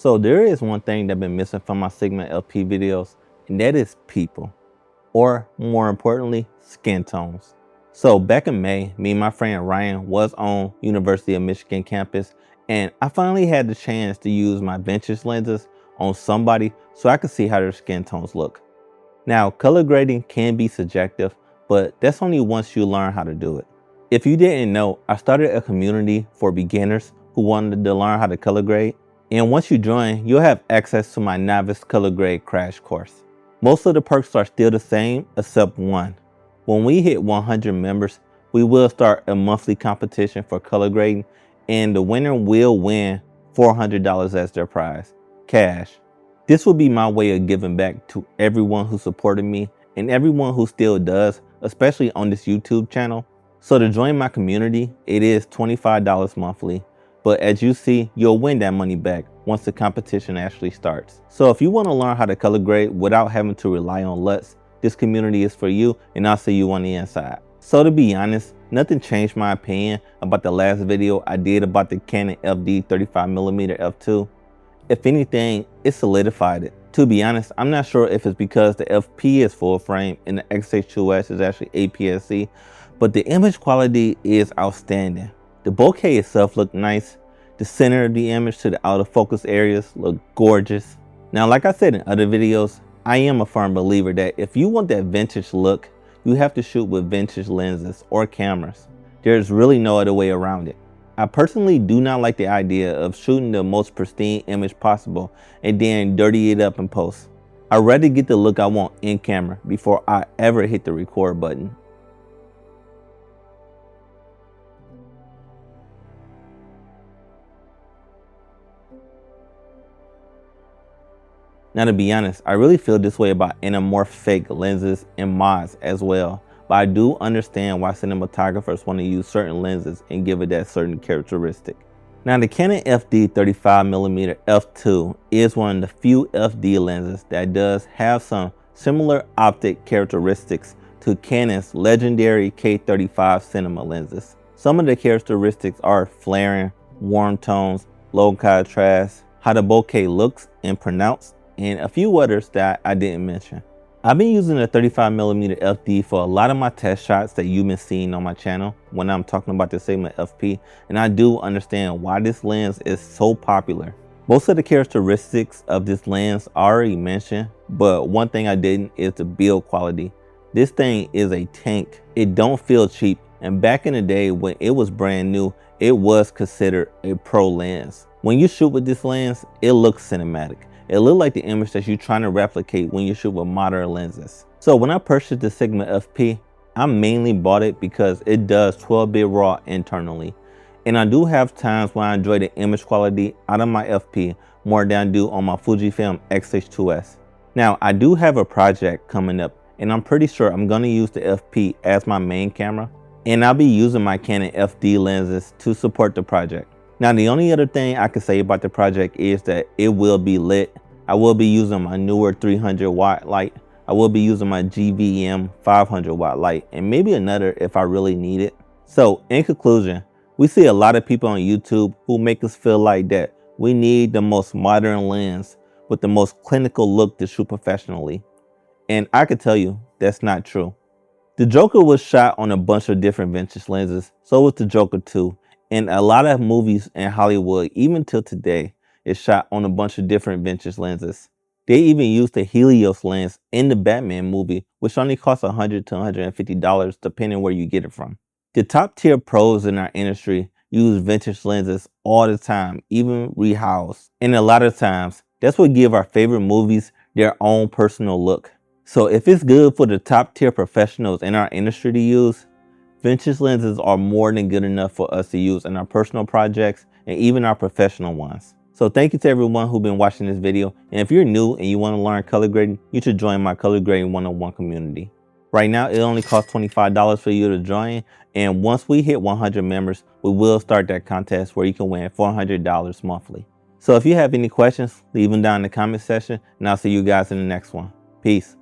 So there is one thing that's been missing from my Sigma LP videos, and that is people, or more importantly, skin tones. So back in May, me and my friend Ryan was on University of Michigan campus, and I finally had the chance to use my vintage lenses on somebody so I could see how their skin tones look. Now, color grading can be subjective, but that's only once you learn how to do it. If you didn't know, I started a community for beginners who wanted to learn how to color grade. And once you join, you'll have access to my novice color grade crash course. Most of the perks are still the same except one. When we hit 100 members, we will start a monthly competition for color grading, and the winner will win $400 as their prize, cash. This will be my way of giving back to everyone who supported me and everyone who still does, especially on this YouTube channel. So to join my community, it is $25 monthly. But as you see, you'll win that money back once the competition actually starts. So if you want to learn how to color grade without having to rely on LUTs, this community is for you, and I'll see you on the inside. So to be honest, nothing changed my opinion about the last video I did about the Canon FD 35mm f2. If anything, it solidified it. To be honest, I'm not sure if it's because the FP is full frame and the X-H2S is actually APS-C, but the image quality is outstanding. The bokeh itself looked nice. The center of the image to the out of focus areas look gorgeous. Now, like I said in other videos, I am a firm believer that if you want that vintage look, you have to shoot with vintage lenses or cameras. There's really no other way around it. I personally do not like the idea of shooting the most pristine image possible and then dirty it up in post. I'd rather get the look I want in camera before I ever hit the record button. Now to be honest, I really feel this way about anamorphic lenses and mods as well, but I do understand why cinematographers want to use certain lenses and give it that certain characteristic. Now the Canon FD 35mm f2 is one of the few FD lenses that does have some similar optic characteristics to Canon's legendary K35 cinema lenses. Some of the characteristics are flaring, warm tones, low contrast, how the bokeh looks and pronounced, and a few others that I didn't mention. I've been using the 35mm FD for a lot of my test shots that you've been seeing on my channel when I'm talking about the Sigma FP, and I do understand why this lens is so popular. Most of the characteristics of this lens I already mentioned, but one thing I didn't is the build quality. This thing is a tank. It don't feel cheap, and back in the day when it was brand new, it was considered a pro lens. When you shoot with this lens, it looks cinematic. It looks like the image that you're trying to replicate when you shoot with modern lenses. So when I purchased the Sigma FP, I mainly bought it because it does 12-bit RAW internally. And I do have times when I enjoy the image quality out of my FP more than I do on my Fujifilm X-H2S. Now, I do have a project coming up, and I'm pretty sure I'm going to use the FP as my main camera, and I'll be using my Canon FD lenses to support the project. Now, the only other thing I can say about the project is that it will be lit. I will be using my newer 300-watt light. I will be using my GVM 500-watt light, and maybe another if I really need it. So, in conclusion, we see a lot of people on YouTube who make us feel like that we need the most modern lens with the most clinical look to shoot professionally. And I can tell you, that's not true. The Joker was shot on a bunch of different vintage lenses, so was the Joker 2. And a lot of movies in Hollywood, even till today, is shot on a bunch of different vintage lenses. They even used the Helios lens in the Batman movie, which only costs $100 to $150 depending where you get it from. The top tier pros in our industry use vintage lenses all the time, even rehoused. And a lot of times, that's what give our favorite movies their own personal look. So if it's good for the top tier professionals in our industry to use, vintage lenses are more than good enough for us to use in our personal projects and even our professional ones. So thank you to everyone who's been watching this video. And if you're new and you want to learn color grading, you should join my color grading 101 community. Right now, it only costs $25 for you to join. And once we hit 100 members, we will start that contest where you can win $400 monthly. So if you have any questions, leave them down in the comment section, and I'll see you guys in the next one. Peace.